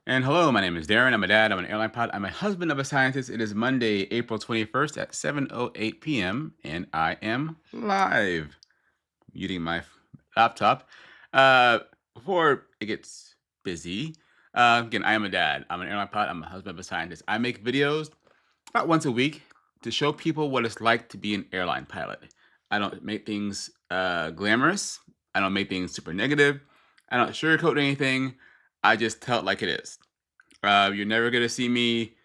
And hello, my name is Darren. I'm a dad. I'm an airline pilot. I'm a husband of a scientist. It is Monday, April 21st at 7:08 p.m. and I am live. Muting my laptop. Uh, Before it gets busy, again, I am a dad. I'm an airline pilot. I'm a husband of a scientist. I make videos about once a week to show people what it's like to be an airline pilot. I don't make things glamorous. I don't make things super negative. I don't sugarcoat anything. I just tell it like it is. You're never going to see me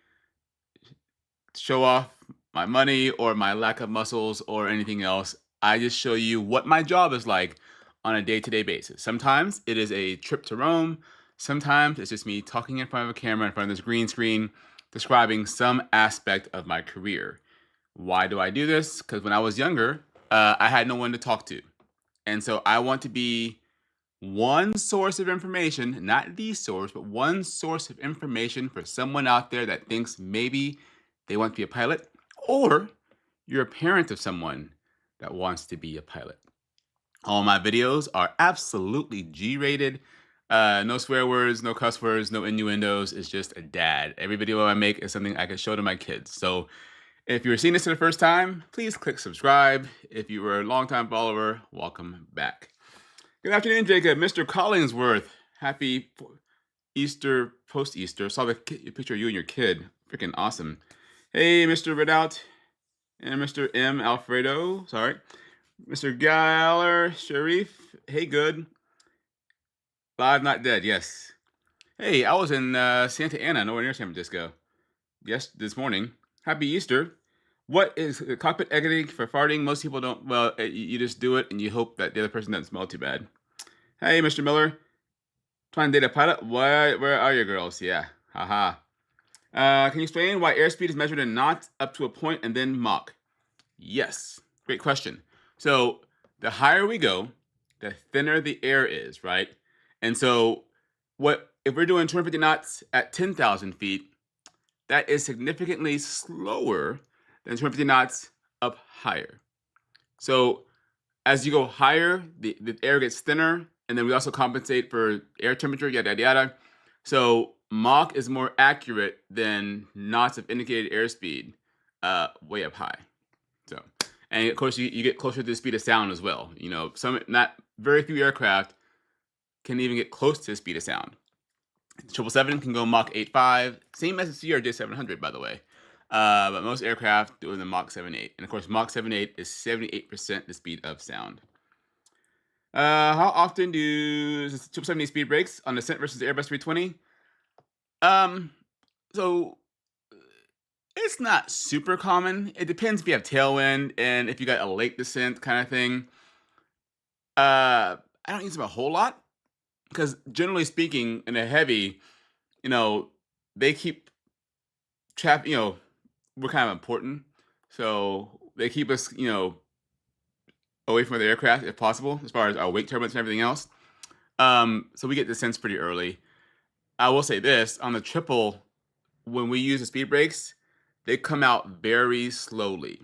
show off my money or my lack of muscles or anything else. I just show you what my job is like on a day to day basis. Sometimes it is a trip to Rome. Sometimes it's just me talking in front of a camera, in front of this green screen, describing some aspect of my career. Why do I do this? Because when I was younger, I had no one to talk to. And so I want to be one source of information, not the source, but one source of information for someone out there that thinks maybe they want to be a pilot, or you're a parent of someone that wants to be a pilot. All my videos are absolutely G rated. No swear words, no cuss words, no innuendos. It's just a dad. Every video I make is something I can show to my kids. So if you're seeing this for the first time, please click subscribe. If you were a longtime follower, welcome back. Good afternoon, Jacob. Mr. Collingsworth. Happy Easter, post-Easter. Saw the picture of you and your kid. Freaking awesome. Hey, Mr. Redout and Mr. M. Alfredo. Sorry. Mr. Galler Sharif. Hey, good. Live, not dead. Yes. Hey, I was in Santa Ana, nowhere near San Francisco. Yes, this morning. Happy Easter. What is cockpit etiquette for farting? Most people don't. Well, you just do it and you hope that the other person doesn't smell too bad. Hey, Mr. Miller. Trying to date a pilot? Where are your girls? Yeah. Haha. Can you explain why airspeed is measured in knots up to a point and then Mach? Yes. Great question. So the higher we go, the thinner the air is, right? And so what if we're doing 250 knots at 10,000 feet, that is significantly slower than 250 knots up higher. So as you go higher, the air gets thinner, and then we also compensate for air temperature, yada, yada, yada. So Mach is more accurate than knots of indicated airspeed way up high. So, and of course, you get closer to the speed of sound as well. You know, not very few aircraft can even get close to the speed of sound. 777 can go Mach 8.5, same as the CRJ700, by the way. But most aircraft do the Mach 7.8. And of course, Mach 7.8 is 78% the speed of sound. How often do 770 speed brakes on descent versus the Airbus 320? Um, so it's not super common. It depends if you have tailwind and if you got a late descent kind of thing. I don't use them a whole lot because generally speaking, in a heavy, you know, they keep we're kind of important. So they keep us, away from the aircraft if possible, as far as our wake turbulence and everything else. So we get the sense pretty early. I will say this on the triple, when we use the speed brakes, they come out very slowly.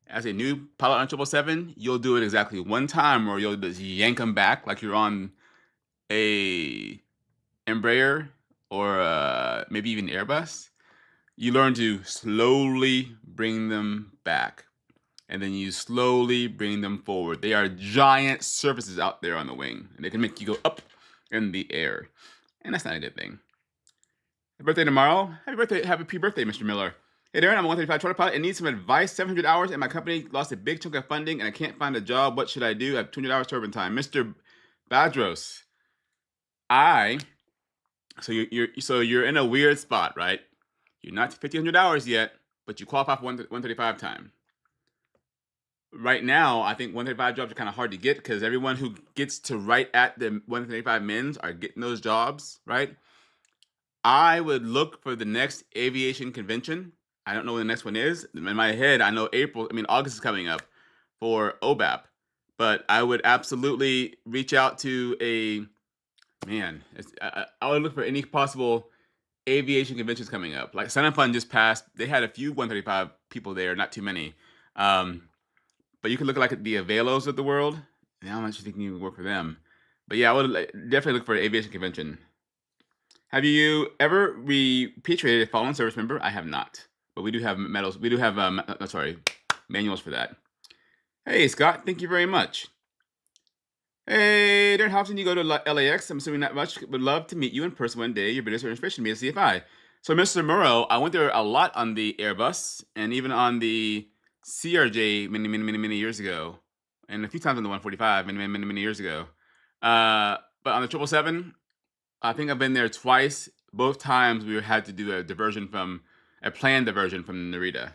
As a new pilot on 777, you'll do it exactly one time where you'll just yank them back like you're on a Embraer or maybe even Airbus. You learn to slowly bring them back. And then you slowly bring them forward. They are giant surfaces out there on the wing, and they can make you go up in the air. And that's not a good thing. Happy birthday tomorrow. Happy birthday, Mr. Miller. Hey, Darren, I'm a 135 charter pilot and need some advice. 700 hours, and my company lost a big chunk of funding, and I can't find a job. What should I do? I have 200 hours turbine time. Mr. Badros, I, so you're in a weird spot, right? You're not to 1,500 hours yet, but you qualify for 135 time. Right now, I think 135 jobs are kind of hard to get because everyone who gets to right at the 135 mins are getting those jobs, right? I would look for the next aviation convention. I don't know when the next one is. In my head, I know August is coming up for OBAP, but I would absolutely reach out to I would look for any possible aviation conventions coming up. Like Sun and Fun just passed. They had a few 135 people there, not too many. But you can look like the Avalos of the world. And how much you think you can work for them? But yeah, I would definitely look for an aviation convention. Have you ever repatriated a fallen service member? I have not, but we do have medals. We do have manuals for that. Hey, Scott, thank you very much. Hey, Darren, how often do you go to LAX? I'm assuming not much. Would love to meet you in person one day. Your videos are inspiration to me at CFI. So, Mr. Murrow, I went there a lot on the Airbus and even on the CRJ many years ago, and a few times on the 145 many years ago. But on the 777, I think I've been there twice. Both times we had to do a planned diversion from Narita.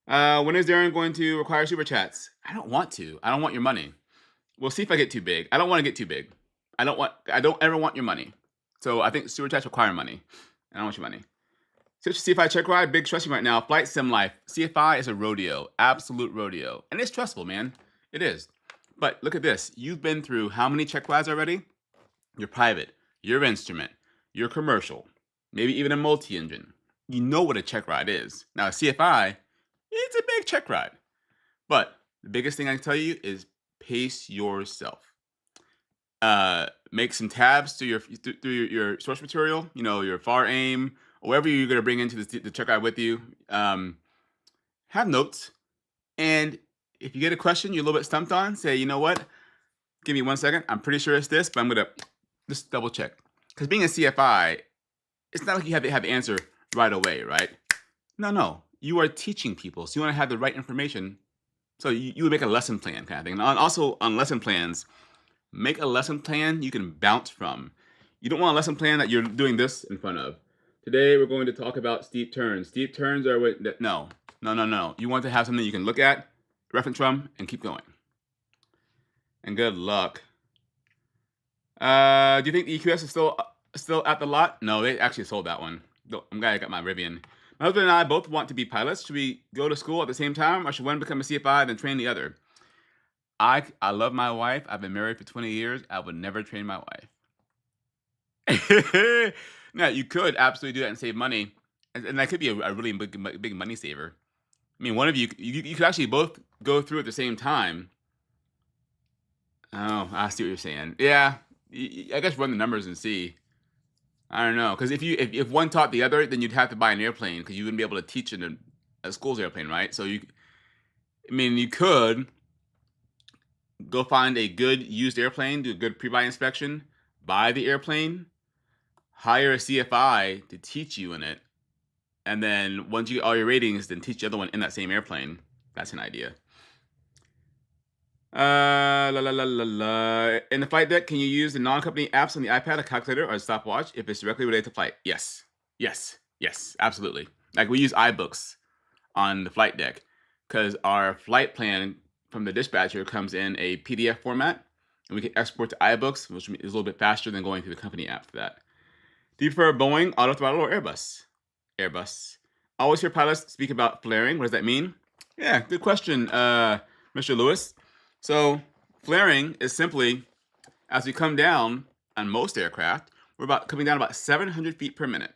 When is Darren going to require super chats? I don't want to. I don't want your money. We'll see if I get too big. I don't want to get too big. I don't ever want your money. So I think super chats require money. I don't want your money. Switch to CFI check ride. Big stressing right now. Flight sim life. CFI is a rodeo. Absolute rodeo. And it's stressful, man. It is. But look at this. You've been through how many check rides already? Your private, your instrument, your commercial, maybe even a multi-engine. You know what a check ride is. Now, a CFI, it's a big check ride. But the biggest thing I can tell you is pace yourself. Make some tabs through your source material, your FAR aim, or whatever you're going to bring into the check ride with you. Have notes. And if you get a question you're a little bit stumped on, say, you know what? Give me 1 second. I'm pretty sure it's this, but I'm going to just double check. Because being a CFI, it's not like you have to have the answer right away, right? No. You are teaching people, so you want to have the right information. So you would make a lesson plan kind of thing. And also on lesson plans, make a lesson plan you can bounce from. You don't want a lesson plan that you're doing this in front of. Today we're going to talk about steep turns. Steep turns are no. You want to have something you can look at, reference from, and keep going. And good luck. Do you think the EQS is still at the lot? No, they actually sold that one. I'm glad I got my Rivian. My husband and I both want to be pilots. Should we go to school at the same time, or should one become a CFI then train the other? I love my wife. I've been married for 20 years. I would never train my wife. Now, you could absolutely do that and save money, and that could be a really big money saver. I mean, one of you could actually both go through at the same time. Oh, I see what you're saying. Yeah, I guess run the numbers and see. I don't know, because if one taught the other, then you'd have to buy an airplane because you wouldn't be able to teach in a school's airplane, right? So you could go find a good used airplane, do a good pre-buy inspection, buy the airplane, hire a CFI to teach you in it, and then once you get all your ratings, then teach the other one in that same airplane. That's an idea. In the flight deck, can you use the non-company apps on the iPad, a calculator, or a stopwatch if it's directly related to flight? Yes, absolutely. Like we use iBooks on the flight deck because our flight plan from the dispatcher comes in a PDF format, and we can export to iBooks, which is a little bit faster than going through the company app for that. Do you prefer Boeing, auto throttle, or Airbus? Airbus. I always hear pilots speak about flaring. What does that mean? Yeah, good question, Mr. Lewis. So flaring is simply, as we come down on most aircraft, we're coming down about 700 feet per minute.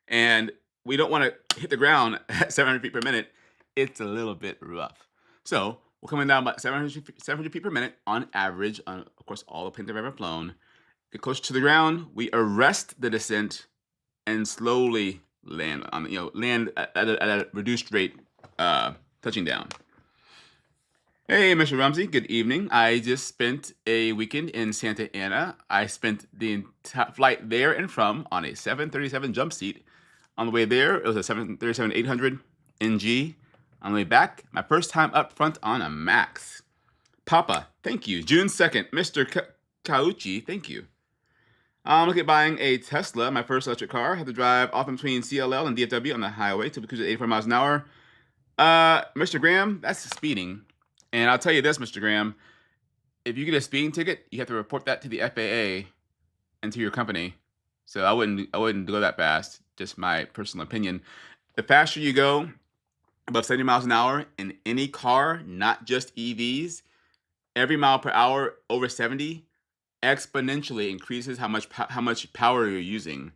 And we don't want to hit the ground at 700 feet per minute. It's a little bit rough. So we're coming down about 700 feet per minute on average on, of course, all the planes I've ever flown. Get close to the ground, we arrest the descent and slowly land at a reduced rate, touching down. Hey, Mr. Rumsey, good evening. I just spent a weekend in Santa Ana. I spent the entire flight there and from on a 737 jump seat. On the way there, it was a 737-800 NG. On the way back, my first time up front on a MAX. Papa, thank you. June 2nd, Mr. Kauchi, thank you. I'm looking at buying a Tesla, my first electric car. I have to drive often between CLL and DFW on the highway to cruise at 84 miles an hour. Mr. Graham, that's speeding. And I'll tell you this, Mr. Graham, if you get a speeding ticket, you have to report that to the FAA and to your company. So I wouldn't go that fast. Just my personal opinion. The faster you go, above 70 miles an hour in any car, not just EVs, every mile per hour over 70 exponentially increases how much power you're using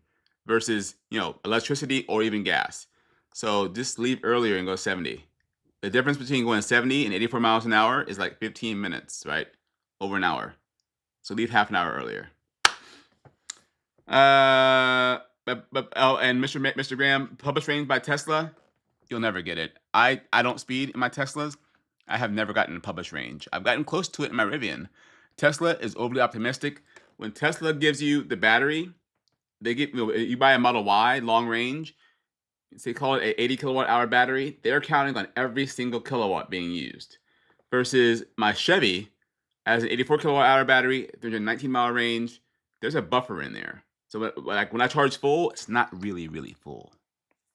versus electricity or even gas. So just leave earlier and go 70. The difference between going 70 and 84 miles an hour is like 15 minutes, right? Over an hour. So leave half an hour earlier. And Mr. Graham, published range by Tesla, you'll never get it. I don't speed in my Teslas. I have never gotten a published range. I've gotten close to it in my Rivian. Tesla is overly optimistic. When Tesla gives you the battery, you buy a Model Y long range. So they call it an 80 kilowatt hour battery. They're counting on every single kilowatt being used. Versus my Chevy has an 84 kilowatt hour battery, 319-mile range. There's a buffer in there. So like when I charge full, it's not really, really full.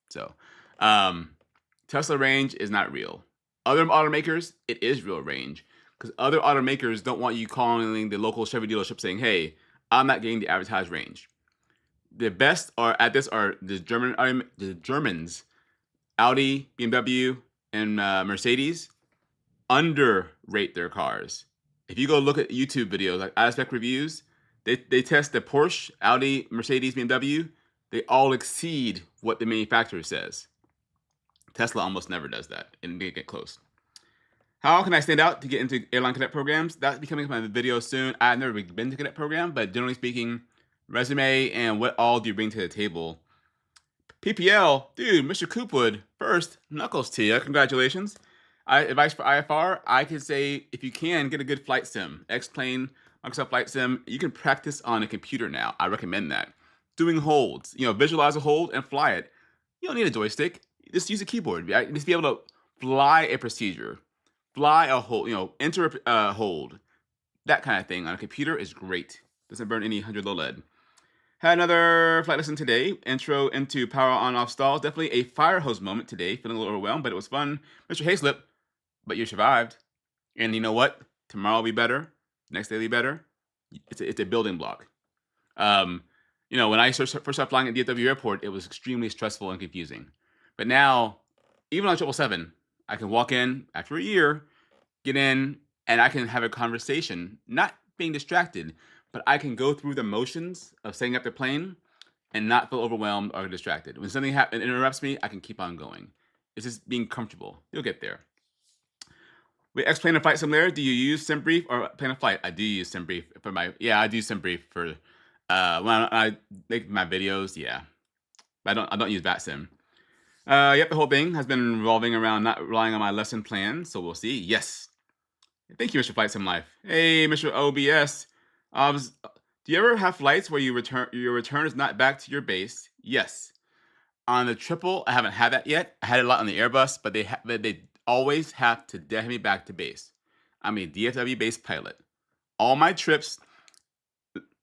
So Tesla range is not real. Other automakers, it is real range. Because other automakers don't want you calling the local Chevy dealership saying, hey, I'm not getting the advertised range. The best are the Germans, Audi, BMW, and Mercedes underrate their cars. If you go look at YouTube videos like out-of-spec reviews, they test the Porsche, Audi, Mercedes, BMW. They all exceed what the manufacturer says. Tesla almost never does that, and they get close. How can I stand out to get into airline cadet programs? That's becoming my video soon. I've never been to cadet program, but generally speaking, resume and what all do you bring to the table? PPL, dude, Mr. Coopwood, first, knuckles to you. Congratulations. Advice for IFR, I could say if you can, get a good flight sim. X-Plane, Microsoft Flight Sim, you can practice on a computer now. I recommend that. Doing holds, visualize a hold and fly it. You don't need a joystick. Just use a keyboard. Just be able to fly a procedure, fly a hold, enter a hold. That kind of thing on a computer is great. Doesn't burn any 100 low lead. Had another flight lesson today. Intro into power on off stalls. Definitely a fire hose moment today. Feeling a little overwhelmed, but it was fun. Mr. Hayslip, but you survived. And you know what? Tomorrow will be better. Next day will be better. It's a building block. When I first started flying at DFW Airport, it was extremely stressful and confusing. But now, even on 777, I can walk in after a year, get in, and I can have a conversation, not being distracted, but I can go through the motions of setting up the plane and not feel overwhelmed or distracted. When something interrupts me, I can keep on going. It's just being comfortable. You'll get there. With X-Plane and Flight Simulator, do you use SimBrief or Plan a Flight? I do use SimBrief for I do SimBrief for when I make my videos, yeah. But I don't use VATSIM. The whole thing has been revolving around not relying on my lesson plan, so we'll see. Yes. Thank you, Mr. Flight Sim Life. Hey, Mr. OBS. Do you ever have flights where your return is not back to your base? Yes. On the triple, I haven't had that yet. I had it a lot on the Airbus, but they always have to get me back to base. I'm a DFW-based pilot. All my trips,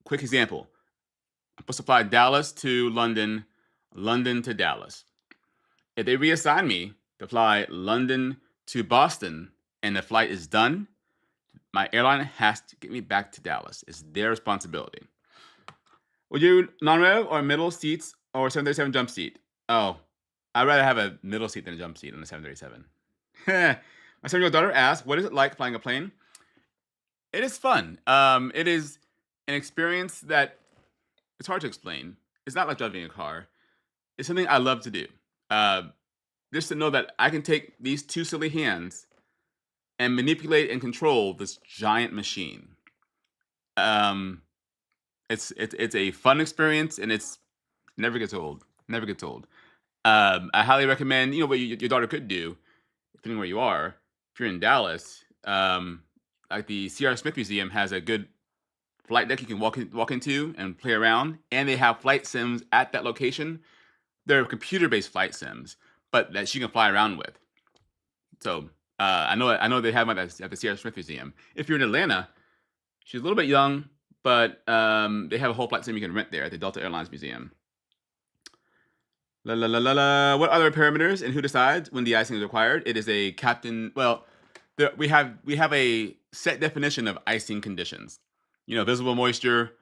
quick example, I'm supposed to fly Dallas to London, London to Dallas. If they reassign me to fly London to Boston and the flight is done, my airline has to get me back to Dallas. It's their responsibility. Would you non-rev or middle seats or 737 jump seat? Oh, I'd rather have a middle seat than a jump seat on the 737. My 7-year-old daughter asked, what is it like flying a plane? It is fun. It is an experience that it's hard to explain. It's not like driving a car. It's something I love to do. Just to know that I can take these two silly hands and manipulate and control this giant machine. It's a fun experience, and it's never gets old. Never gets old. I highly recommend. What your daughter could do, depending where you are. If you're in Dallas, like the C.R. Smith Museum has a good flight deck you can walk into and play around, and they have flight sims at that location. They're computer-based flight sims, but that she can fly around with. So I know they have one at the C.R. Smith Museum. If you're in Atlanta, she's a little bit young, but they have a whole flight sim you can rent there at the Delta Airlines Museum. What other parameters and who decides when de-icing is required? It is a captain. Well, we have a set definition of icing conditions. Visible moisture,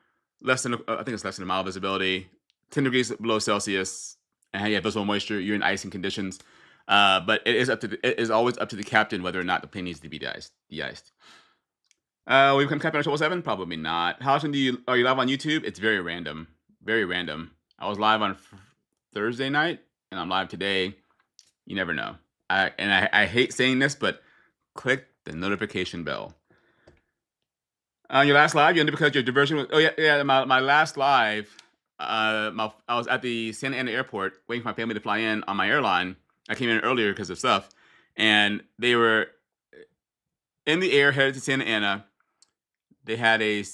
I think it's less than a mile visibility, 10 degrees below Celsius, and you have visible moisture, you're in icing conditions. But it is always up to the captain whether or not the plane needs to be de-iced. Will you become captain on 777? Probably not. How often are you live on YouTube? It's very random. Very random. I was live on Thursday night, and I'm live today. You never know. I hate saying this, but click the notification bell. On your last live, you ended because your diversion was. Oh yeah. My last live, I was at the Santa Ana airport waiting for my family to fly in on my airline. I came in earlier because of stuff, and they were in the air headed to Santa Ana. They had a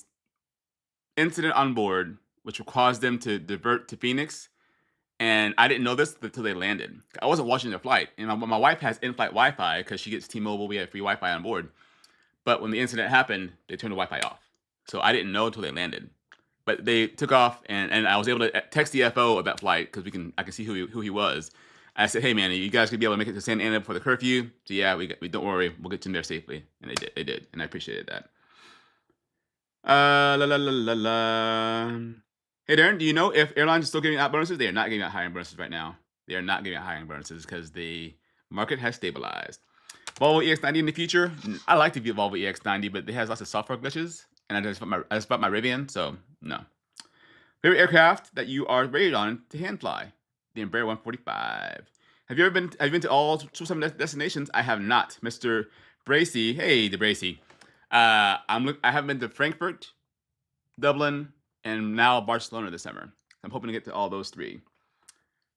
incident on board which caused them to divert to Phoenix, and I didn't know this until they landed. I wasn't watching their flight, and my wife has in-flight Wi-Fi because she gets T-Mobile. We have free Wi-Fi on board, but when the incident happened, they turned the Wi-Fi off, so I didn't know until they landed. But they took off, and I was able to text the FO of that flight because I can see who he was. I said, "Hey man, you guys gonna be able to make it to Santa Ana before the curfew?" So yeah, we don't worry, we'll get you in there safely, and they did, and I appreciated that. La la la la la. Hey Darren, do you know if airlines are still giving out bonuses? They are not giving out hiring bonuses right now. They are not giving out hiring bonuses because the market has stabilized. Volvo EX90 in the future, I like the Volvo EX90, but it has lots of software glitches, and I just bought my Rivian, so no. Favorite aircraft that you are rated on to hand fly? The Embraer 145. Have you been to all 7 destinations? I have not, Mr. Bracy. Hey, the Bracy. I haven't been to Frankfurt, Dublin, and now Barcelona this summer. I'm hoping to get to all those 3.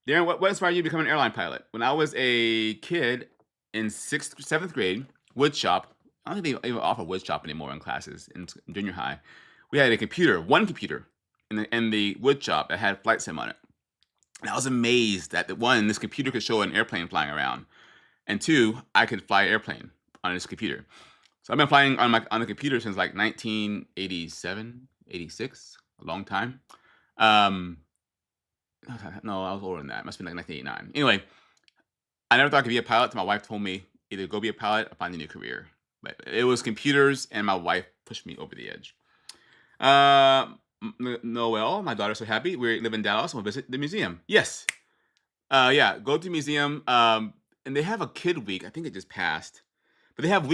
Darren, what inspired you to become an airline pilot? When I was a kid in 7th grade, wood shop. I don't think they even offer wood shop anymore in classes in junior high. We had one computer in the wood shop that had flight sim on it. And I was amazed that this computer could show an airplane flying around, and 2, I could fly an airplane on this computer. So I've been flying on the computer since like 1987, 86, a long time. No, I was older than that. It must have been like 1989. Anyway, I never thought I could be a pilot until my wife told me either go be a pilot or find a new career. But it was computers, and my wife pushed me over the edge. Noel, my daughter's so happy. We live in Dallas. We'll visit the museum. Yes. Yeah, go to the museum. And they have a kid week. I think it just passed. But they have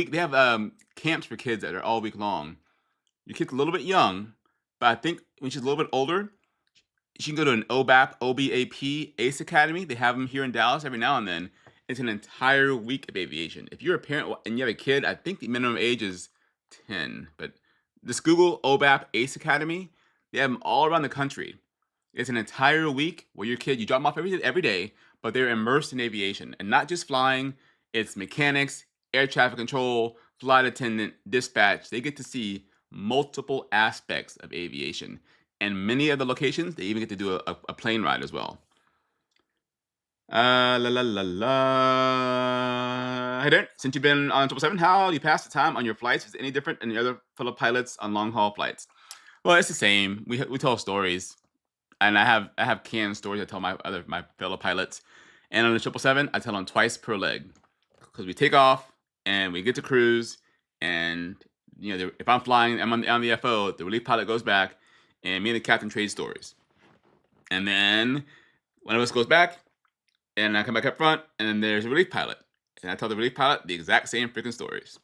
camps for kids that are all week long. Your kid's a little bit young, but I think when she's a little bit older, she can go to an OBAP ACE Academy. They have them here in Dallas every now and then. It's an entire week of aviation. If you're a parent and you have a kid, I think the minimum age is 10. But just Google OBAP ACE Academy. They have them all around the country. It's an entire week where you drop them off every day, but they're immersed in aviation. And not just flying, it's mechanics, air traffic control, flight attendant, dispatch. They get to see multiple aspects of aviation. And many of the locations, they even get to do a plane ride as well. La la la la. Hey there, since you've been on 777, how do you pass the time on your flights? Is it any different than the other fellow pilots on long haul flights? Well, it's the same. We tell stories, and I have canned stories I tell my fellow pilots. And on the 777, I tell them twice per leg because we take off and we get to cruise, and if I'm flying, I'm on the FO. The relief pilot goes back, and me and the captain trade stories. And then one of us goes back, and I come back up front, and then there's a relief pilot. And I tell the relief pilot the exact same freaking stories.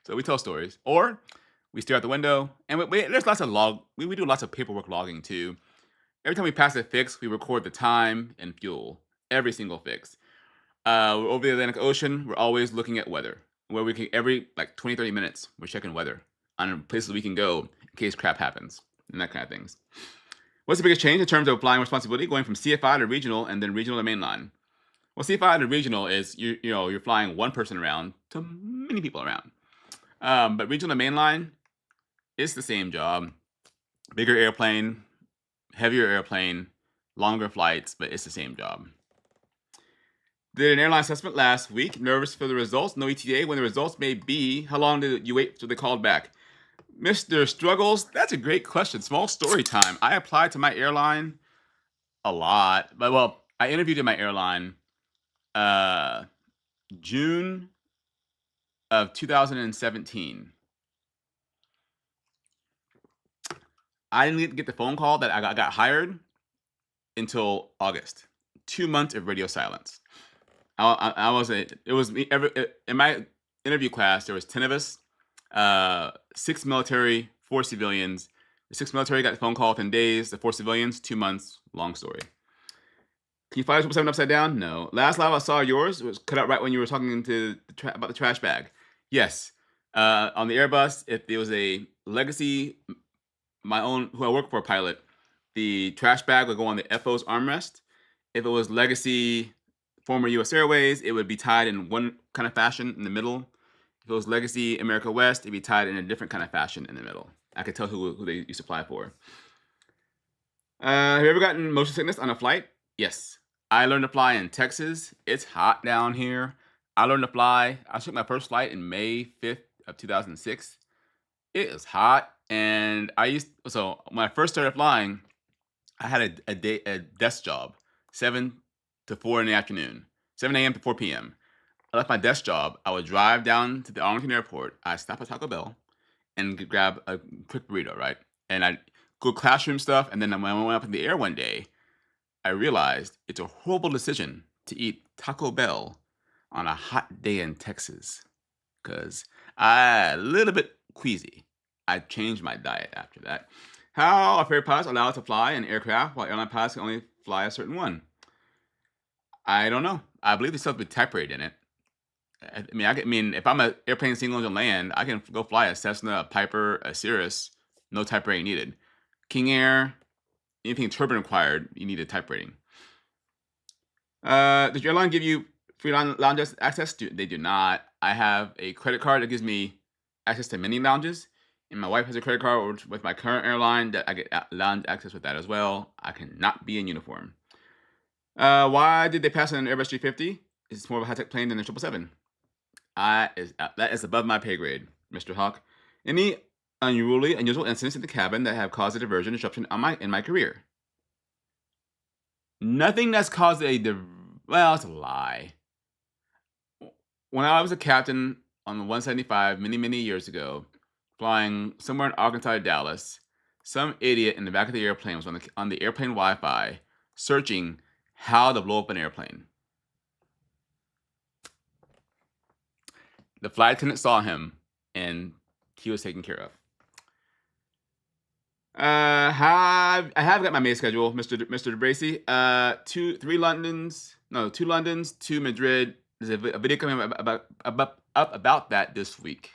So we tell stories. Or we stare out the window, and there's lots of we do lots of paperwork logging too. Every time we pass a fix, we record the time and fuel. Every single fix. Over the Atlantic Ocean, we're always looking at weather. Where we can, every like 20, 30 minutes, we're checking weather on places we can go in case crap happens and that kind of things. What's the biggest change in terms of flying responsibility going from CFI to regional and then regional to mainline? Well, CFI to regional is you're flying one person around to many people around. But regional to mainline, it's the same job. Bigger airplane, heavier airplane, longer flights, but it's the same job. Did an airline assessment last week. Nervous for the results. No ETA. When the results may be, how long did you wait till they called back? Mr. Struggles, that's a great question. Small story time. I applied to my airline a lot. But, I interviewed at my airline June of 2017. I didn't get the phone call that I got hired until August. 2 months of radio silence. In my interview class, there was 10 of us, 6 military, 4 civilians. The 6 military got the phone call within days. The 4 civilians, 2 months. Long story. Can you fly 777 upside down? No. Last live I saw yours was cut out right when you were talking about the trash bag. Yes. On the Airbus, if there was a legacy, who I work for, pilot, the trash bag would go on the FO's armrest. If it was Legacy former US Airways, it would be tied in one kind of fashion in the middle. If it was Legacy America West, it'd be tied in a different kind of fashion in the middle. I could tell who they used to fly for. Have you ever gotten motion sickness on a flight? Yes. I learned to fly in Texas. It's hot down here. I learned to fly. I took my first flight in May 5th of 2006. It is hot, and so when I first started flying, I had a desk job, 7 to 4 in the afternoon, 7 a.m. to 4 p.m. I left my desk job. I would drive down to the Arlington airport. I'd stop at Taco Bell and grab a quick burrito, right? And I'd go classroom stuff. And then when I went up in the air one day, I realized it's a horrible decision to eat Taco Bell on a hot day in Texas because I'm a little bit queasy. I changed my diet after that. How are ferry pilots allowed to fly an aircraft while airline pilots can only fly a certain one? I don't know. I believe there's something with type rate in it. I mean, if I'm an airplane single engine land, I can go fly a Cessna, a Piper, a Cirrus, no type rating needed. King Air, anything turbine required, you need a type rating. Does your airline give you free lounge access? They do not. I have a credit card that gives me access to many lounges, and my wife has a credit card with my current airline that I get lounge access with that as well. I cannot be in uniform. Why did they pass on an Airbus 350? It's more of a high-tech plane than the 777. That is above my pay grade, Mr. Hawk. Any unusual incidents in the cabin that have caused a diversion disruption in my career? Nothing that's caused well, it's a lie. When I was a captain on the 175 many years ago, flying somewhere in Arkansas to Dallas, some idiot in the back of the airplane was on the airplane Wi-Fi searching how to blow up an airplane. The flight attendant saw him, and he was taken care of. I have got my May schedule, Mr. DeBracy. 2 Londons, 2 Madrid. There's a video coming about that this week.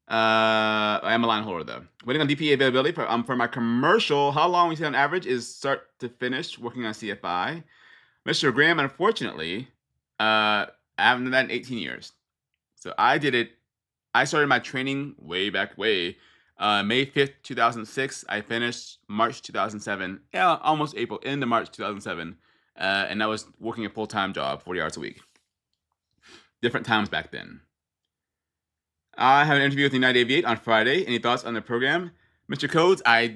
I am a line holder though. Waiting on DPA availability for my commercial. How long we say on average is start to finish working on CFI? Mr. Graham, unfortunately, I haven't done that in 18 years. So I started my training way back May 5th, 2006. I finished March 2007. Yeah, almost April, into March 2007. And I was working a full-time job, 40 hours a week. Different times back then. I have an interview with United Aviate on Friday. Any thoughts on the program? Mr. Codes, I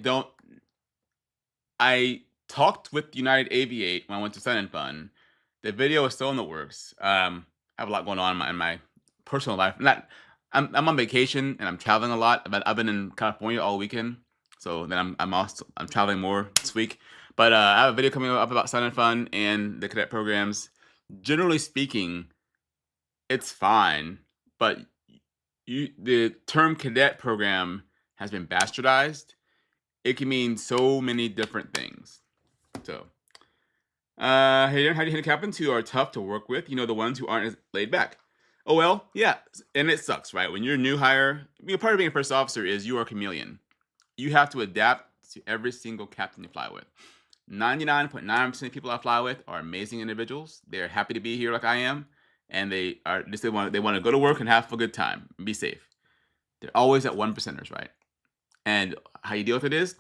talked with United Aviate when I went to Sun and Fun. The video is still in the works. I have a lot going on in my personal life. I'm on vacation and I'm traveling a lot. I've been in California all weekend, so then I'm traveling more this week. But I have a video coming up about Sun and Fun and the cadet programs. Generally speaking, it's fine, but the term cadet program has been bastardized. It can mean so many different things. So, how do you handle captains who are tough to work with? You know, the ones who aren't as laid back. Oh, well, yeah, and it sucks, right? When you're a new hire, part of being a first officer is you are a chameleon. You have to adapt to every single captain you fly with. 99.9% of people I fly with are amazing individuals. They're happy to be here like I am, and they want to go to work and have a good time and be safe. They're always at 1%ers, right? And how you deal with it is,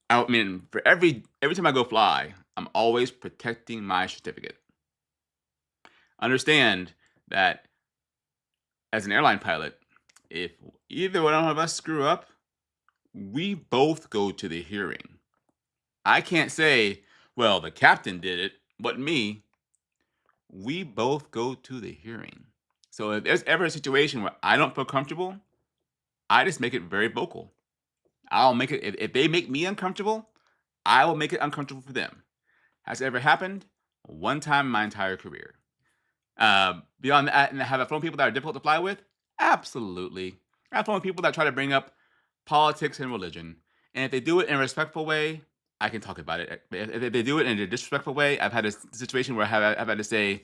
I mean, for every time I go fly, I'm always protecting my certificate. Understand that as an airline pilot, if either one of us screw up, we both go to the hearing. I can't say, well, the captain did it, but me. We both go to the hearing. So if there's ever a situation where I don't feel comfortable, I just make it very vocal. I'll make it, if they make me uncomfortable, I will make it uncomfortable for them. Has it ever happened? One time in my entire career. Beyond that, and have I flown people that are difficult to fly with? Absolutely. I've flown people that try to bring up politics and religion. And if they do it in a respectful way, I can talk about it. If they do it in a disrespectful way, I've had a situation where I've had to say,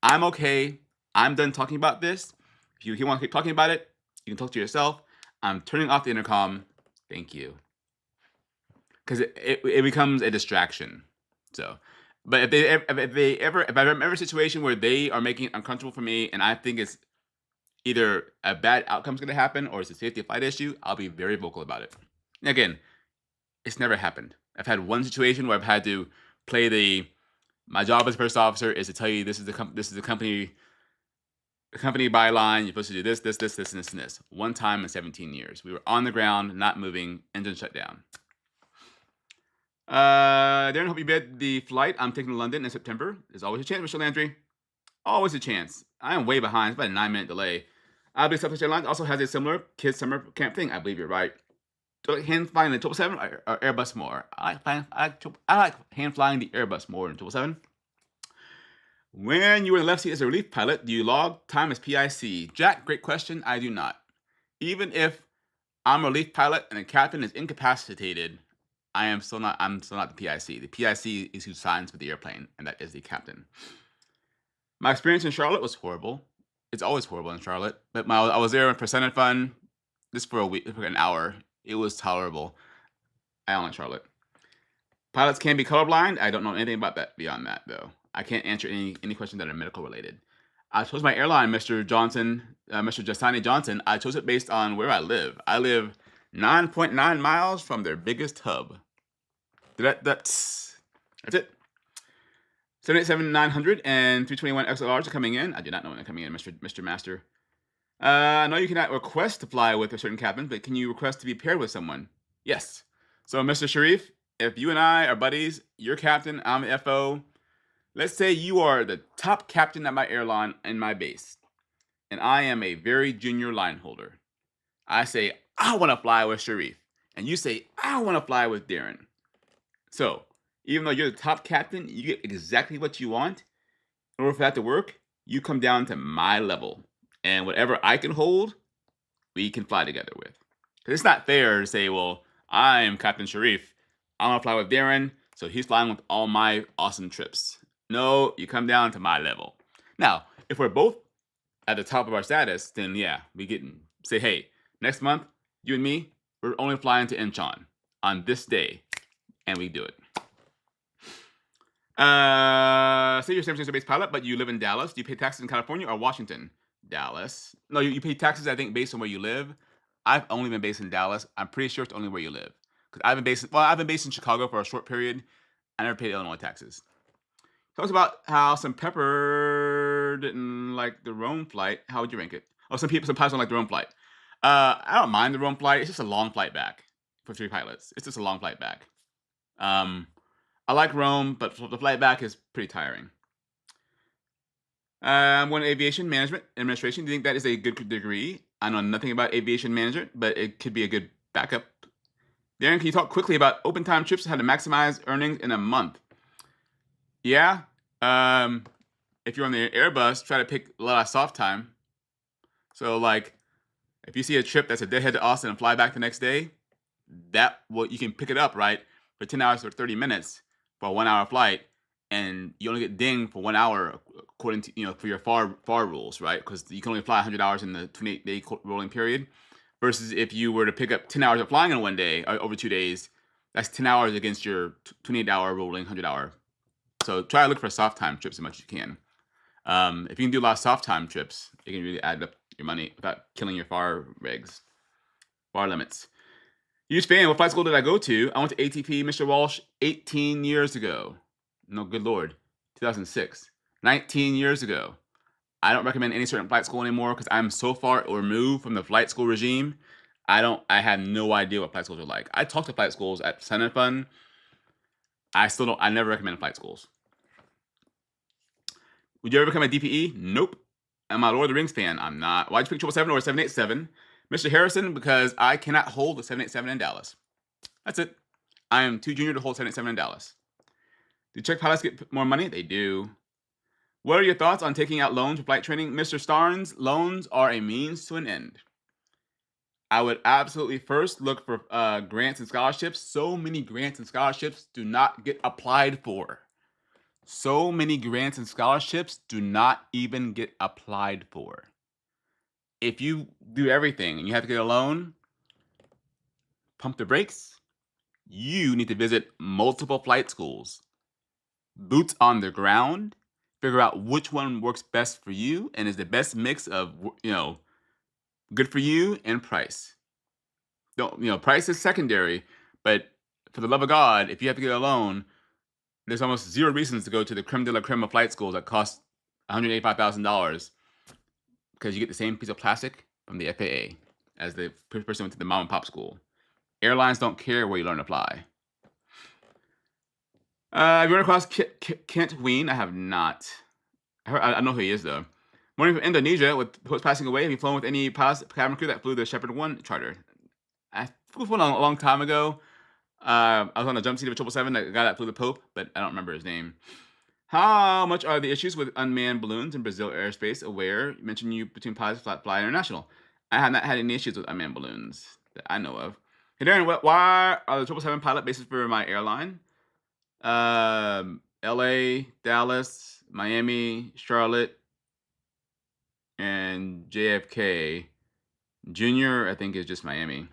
I'm okay. I'm done talking about this. If you want to keep talking about it, you can talk to yourself. I'm turning off the intercom. Thank you. because it becomes a distraction. So, but if I'm ever in a situation where they are making it uncomfortable for me, and I think it's either a bad outcome's going to happen or it's a safety of flight issue, I'll be very vocal about it. And again, it's never happened. I've had one situation where I've had to play my job as a first officer is to tell you this is the company byline. You're supposed to do this, this, and this. One time in 17 years, we were on the ground, not moving, engine shut down. Darren, hope you bet the flight I'm taking to London in September. There's always a chance, Mr. Landry. Always a chance. I am way behind. It's about a 9-minute delay. I believe Southwest Airlines also has a similar kids summer camp thing. I believe you're right. Do you like hand flying the 777 or Airbus more? I like hand flying the Airbus more than 777. When you were in the left seat as a relief pilot, do you log time as PIC? Jack, great question. I do not. Even if I'm a relief pilot and the captain is incapacitated, I'm still not the PIC. The PIC is who signs for the airplane, and that is the captain. My experience in Charlotte was horrible. It's always horrible in Charlotte. But I was there for Sun and Fun, just for a week, for an hour. It was tolerable. I don't like Charlotte. Pilots can be colorblind. I don't know anything about that beyond that, though. I can't answer any questions that are medical related. I chose my airline, Mr. Johnson, Mr. Justani Johnson. I chose it based on where I live. I live 9.9 miles from their biggest hub. That's it. 787-900 and 321 XLRs are coming in. I do not know when they're coming in, Mr. Master. I know you cannot request to fly with a certain captain, but can you request to be paired with someone? Yes. So, Mr. Sharif, if you and I are buddies, you're captain, I'm the FO. Let's say you are the top captain at my airline in my base, and I am a very junior line holder. I say, I want to fly with Sharif, and you say, I want to fly with Darren. So, even though you're the top captain, you get exactly what you want. In order for that to work, you come down to my level. And whatever I can hold, we can fly together with. Because it's not fair to say, well, I'm Captain Sharif. I'm going to fly with Darren, so he's flying with all my awesome trips. No, you come down to my level. Now, if we're both at the top of our status, then yeah, say, hey, next month, you and me, we're only flying to Incheon on this day. And we do it. Say you're a San Francisco-based pilot, but you live in Dallas. Do you pay taxes in California or Washington? Dallas. No, you pay taxes, I think, based on where you live. I've only been based in Dallas. I'm pretty sure it's only where you live. Because I've been based in Chicago for a short period. I never paid Illinois taxes. Talks about how some pepper didn't like the Rome flight. How would you rank it? Oh, some pilots don't like the Rome flight. I don't mind the Rome flight. It's just a long flight back for 3 pilots. It's just a long flight back. I like Rome, but the flight back is pretty tiring. I'm going to aviation management administration. Do you think that is a good degree? I know nothing about aviation management, but it could be a good backup. Darren, can you talk quickly about open time trips and how to maximize earnings in a month? Yeah. If you're on the Airbus, try to pick a lot of soft time. So, like, if you see a trip that's a deadhead to Austin and fly back the next day, you can pick it up, right, for 10 hours or 30 minutes for a 1-hour flight, and you only get dinged for 1 hour according to, for your FAR rules, right? Because you can only fly 100 hours in the 28-day rolling period. Versus if you were to pick up 10 hours of flying in one day, or over 2 days, that's 10 hours against your 28-hour rolling 100-hour. So try to look for soft time trips as much as you can. If you can do a lot of soft time trips, it can really add up your money without killing your FAR limits. Huge fan. What flight school did I go to? I went to ATP, Mr. Walsh, 18 years ago. No, good Lord. 2006. 19 years ago. I don't recommend any certain flight school anymore because I'm so far removed from the flight school regime. I have no idea what flight schools are like. I talked to flight schools at Sun and Fun. I never recommend flight schools. Would you ever become a DPE? Nope. I'm a Lord of the Rings fan. I'm not. Why'd you pick 777 or 787? Mr. Harrison, because I cannot hold the 787 in Dallas. That's it. I am too junior to hold 787 in Dallas. Do Czech pilots get more money? They do. What are your thoughts on taking out loans for flight training? Mr. Starnes, loans are a means to an end. I would absolutely first look for grants and scholarships. So many grants and scholarships do not get applied for. So many grants and scholarships do not even get applied for. If you do everything and you have to get a loan, pump the brakes, You need to visit multiple flight schools, boots on the ground, figure out which one works best for you and is the best mix of, good for you and price. Don't, price is secondary, but for the love of God, if you have to get a loan, there's almost zero reasons to go to the creme de la creme of flight schools that cost $185,000 because you get the same piece of plastic from the FAA as the person went to the mom and pop school. Airlines don't care where you learn to fly. Have you run across Kent Ween? I have not. I know who he is, though. Morning from Indonesia, with post passing away. Have you flown with any pilots, cabin crew that flew the Shepherd 1 charter? I flew one a long time ago. I was on a jump seat of a 777, the guy that flew the Pope, but I don't remember his name. How much are the issues with unmanned balloons in Brazil airspace aware? You mentioned between pilots fly international. I have not had any issues with unmanned balloons that I know of. Hey Darren, why are the 777 pilot bases for my airline? LA, Dallas, Miami, Charlotte, and JFK. Junior, I think, is just Miami.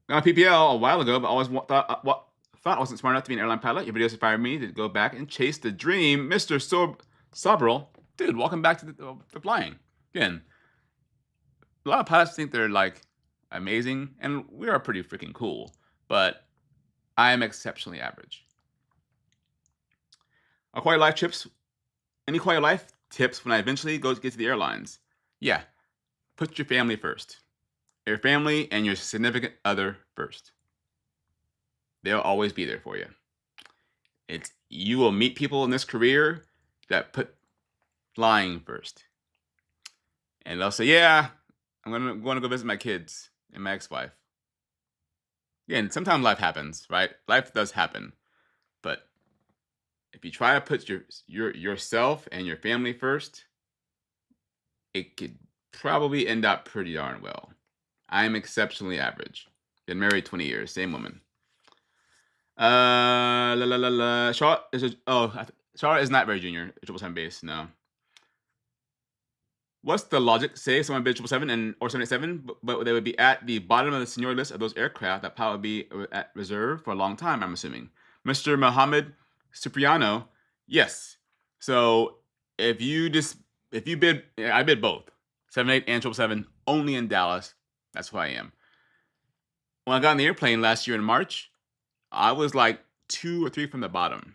Got my PPL a while ago, but always thought I wasn't smart enough to be an airline pilot. Your videos inspired me to go back and chase the dream. Mr. Sobrel, dude, welcome back to the flying. Again, a lot of pilots think they're like amazing, and we are pretty freaking cool, but I am exceptionally average. Acquire life tips. Any quality life tips when I eventually get to the airlines? Yeah, put your family first. Your family and your significant other first. They'll always be there for you. You will meet people in this career that put flying first. And they'll say, yeah, I'm going to go visit my kids and my ex-wife. Again, sometimes life happens, right? Life does happen. But if you try to put yourself and your family first, it could probably end up pretty darn well. I'm exceptionally average. Been married 20 years, same woman. Charlotte is not very junior. 777 base, no. What's the logic? Say someone bid 777 or 787, but they would be at the bottom of the seniority list of those aircraft that probably would be at reserve for a long time, I'm assuming. Mr. Mohammed Cipriano, yes. So if you bid, I bid both, 78 and 777, only in Dallas. That's who I am. When I got on the airplane last year in March, I was like 2 or 3 from the bottom,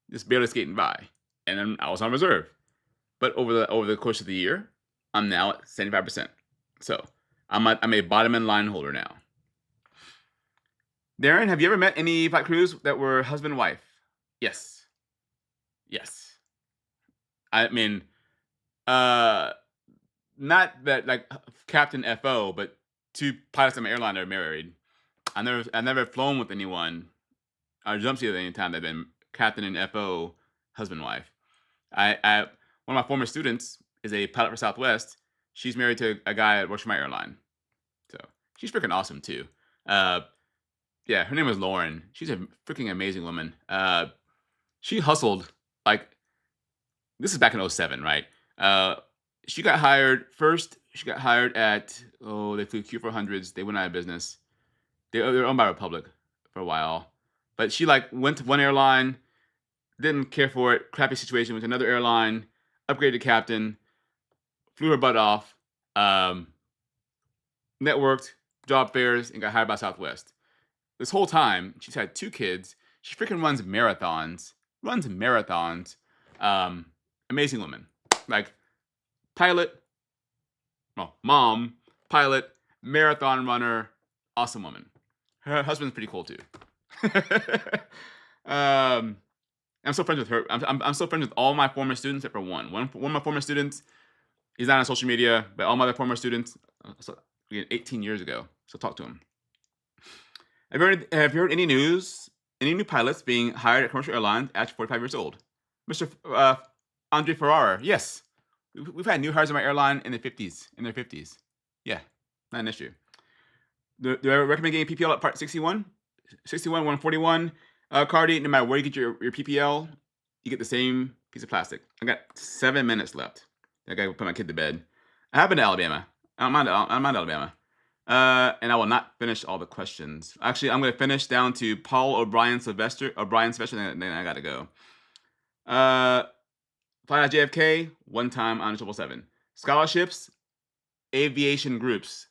just barely skating by, and then I was on reserve. But over the course of the year, I'm now at 75%. So I'm a bottom end line holder now. Darren, have you ever met any flight crews that were husband and wife? Yes. I mean, not that like Captain FO, but 2 pilots on my airline are married. I've never flown with anyone or jump seat at any time that have been Captain and FO, husband and wife. One of my former students is a pilot for Southwest. She's married to a guy that works for my airline. So she's freaking awesome too. Yeah, her name was Lauren. She's a freaking amazing woman. She hustled, like, this is back in 07, right? She got hired at, they flew Q400s. They went out of business. They were owned by Republic for a while. But she went to one airline, didn't care for it, crappy situation, went to another airline, upgraded captain, flew her butt off, networked, job fairs, and got hired by Southwest. This whole time, she's had 2 kids. She freaking runs marathons. Amazing woman. Like, pilot, mom, pilot, marathon runner, awesome woman. Her husband's pretty cool too. I'm so friends with her. I'm so friends with all my former students except for one. One of my former students, he's not on social media, but all my other former students, 18 years ago. So talk to him. Have you heard any news? Any new pilots being hired at commercial airlines at 45 years old? Mr. Andre Ferrara, yes. We've had new hires on my airline in their 50s. Yeah, not an issue. Do I recommend getting PPL at part 61? 61, 141. Cardi, no matter where you get your PPL, you get the same piece of plastic. I got 7 minutes left. I gotta put my kid to bed. I have been to Alabama. I don't mind Alabama. And I will not finish all the questions. Actually, I'm going to finish down to Paul O'Brien Sylvester, and then I got to go. Fly at JFK, one time on 777. Scholarships, aviation groups,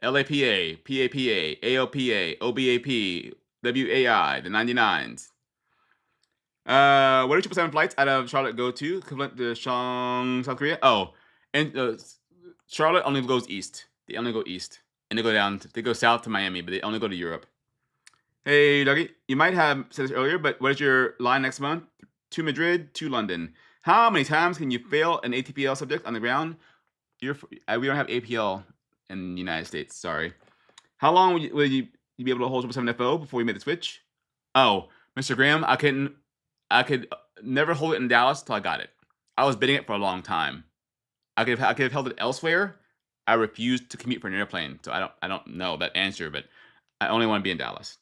LAPA, PAPA, ALPA, OBAP, WAI, the 99s. What do 777 flights out of Charlotte go to? Equivalent to South Korea? Oh, and Charlotte only goes east. They only go east. And they go down, they go south to Miami, but they only go to Europe. Hey, Dougie, you might have said this earlier, but what is your line next month? To Madrid, to London. How many times can you fail an ATPL subject on the ground? We don't have APL in the United States, sorry. How long will you be able to hold 777FO before you make the switch? Oh, Mr. Graham, I could never hold it in Dallas till I got it. I was bidding it for a long time. I could have held it elsewhere. I refused to commute for an airplane, so I don't know that answer, but I only want to be in Dallas.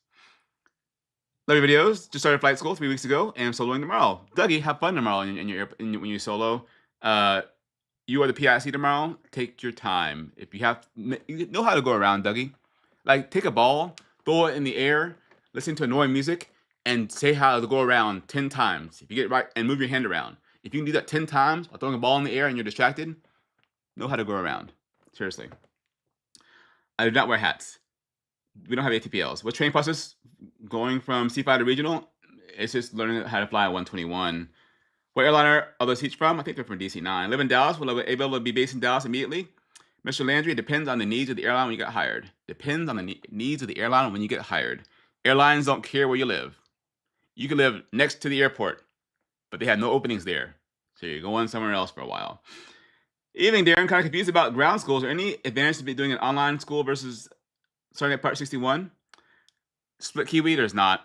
Love your videos. Just started flight school 3 weeks ago, and I'm soloing tomorrow. Dougie, have fun tomorrow when you solo. You are the PIC tomorrow. Take your time. If you know how to go around, Dougie. Like, take a ball, throw it in the air, listen to annoying music, and say how to go around 10 times. If you get it right, and move your hand around. If you can do that 10 times while throwing a ball in the air and you're distracted, know how to go around. Seriously. I do not wear hats. We don't have ATPLs. What training process going from C5 to regional? It's just learning how to fly a 121. What airline are those seats from? I think they're from DC-9. Live in Dallas. Will I be able to be based in Dallas immediately? Mr. Landry, it depends on the needs of the airline when you get hired. Depends on the needs of the airline when you get hired. Airlines don't care where you live. You can live next to the airport, but they have no openings there. So you're going somewhere else for a while. Evening, Darren. Kind of confused about ground schools. Are there any advantage to be doing an online school versus starting at Part 61? Split Kiwi, there's not.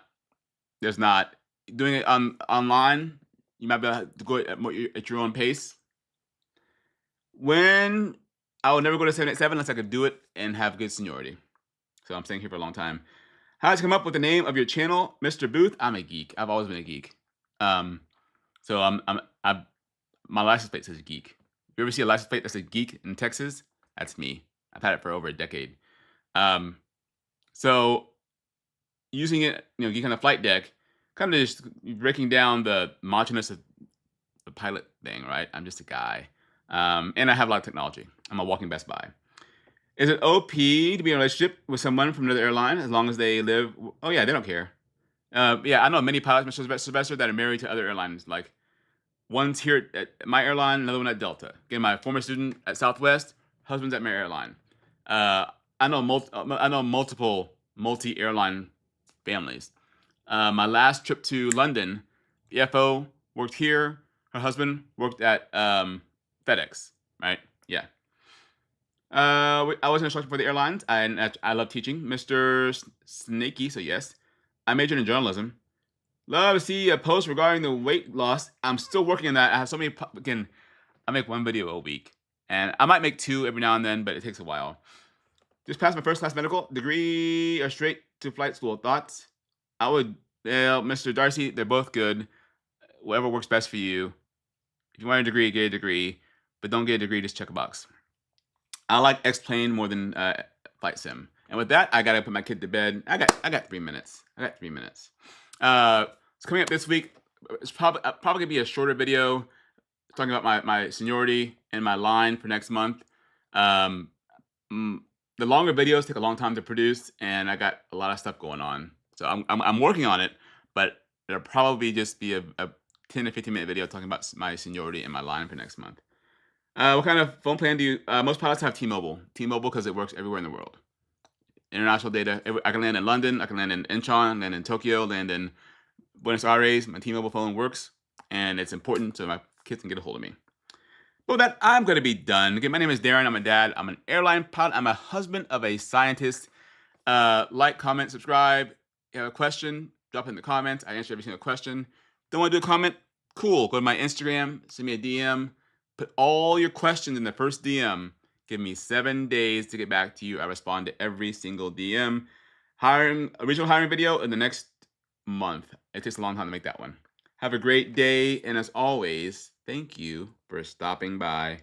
There's not. Doing it online, you might be able to go at your own pace. When I would never go to 787 unless I could do it and have good seniority. So I'm staying here for a long time. How did you come up with the name of your channel, Mr. Booth? I'm a geek. I've always been a geek. So my license plate says geek. If you ever see a license plate that says geek in Texas, that's me. I've had it for over a decade. So using it, geek on the flight deck, kind of just breaking down the machiness of the pilot thing, right? I'm just a guy. And I have a lot of technology. I'm a walking Best Buy. Is it OP to be in a relationship with someone from another airline as long as they live? Oh, yeah, they don't care. Yeah, I know many pilots, Mr. Sylvester, that are married to other airlines. Like, one's here at my airline, another one at Delta. Again, my former student at Southwest, husband's at my airline. I know multiple multi-airline families. My last trip to London, the FO worked here. Her husband worked at FedEx, right? Yeah. I was an instructor for the airlines, and I love teaching. Mr. Snaky, so yes. I majored in journalism. Love to see a post regarding the weight loss. I'm still working on that. I have so many. Again, I make one video a week, and I might make two every now and then, but it takes a while. Just passed my first class medical degree or straight to flight school. Thoughts? I would, Mr. Darcy, they're both good. Whatever works best for you. If you want a degree, get a degree. But don't get a degree, just check a box. I like X-Plane more than Flight Sim. And with that, I gotta put my kid to bed. I got 3 minutes. It's coming up this week. It's probably gonna be a shorter video talking about my seniority and my line for next month. The longer videos take a long time to produce, and I got a lot of stuff going on. So I'm working on it, but it'll probably just be a 10 to 15 minute video talking about my seniority and my line for next month. What kind of phone plan do you? Most pilots have T-Mobile. T-Mobile because it works everywhere in the world. International data. I can land in London. I can land in Incheon. Land in Tokyo. Land in Buenos Aires. My T-Mobile phone works, and it's important so my kids can get a hold of me. But with that, I'm going to be done. Again, my name is Darren. I'm a dad. I'm an airline pilot. I'm a husband of a scientist. Like, comment, subscribe. If you have a question, drop it in the comments. I answer every single question. Don't want to do a comment? Cool. Go to my Instagram. Send me a DM. Put all your questions in the first DM. Give me 7 days to get back to you. I respond to every single DM. Original hiring video in the next month. It takes a long time to make that one. Have a great day. And as always, thank you for stopping by.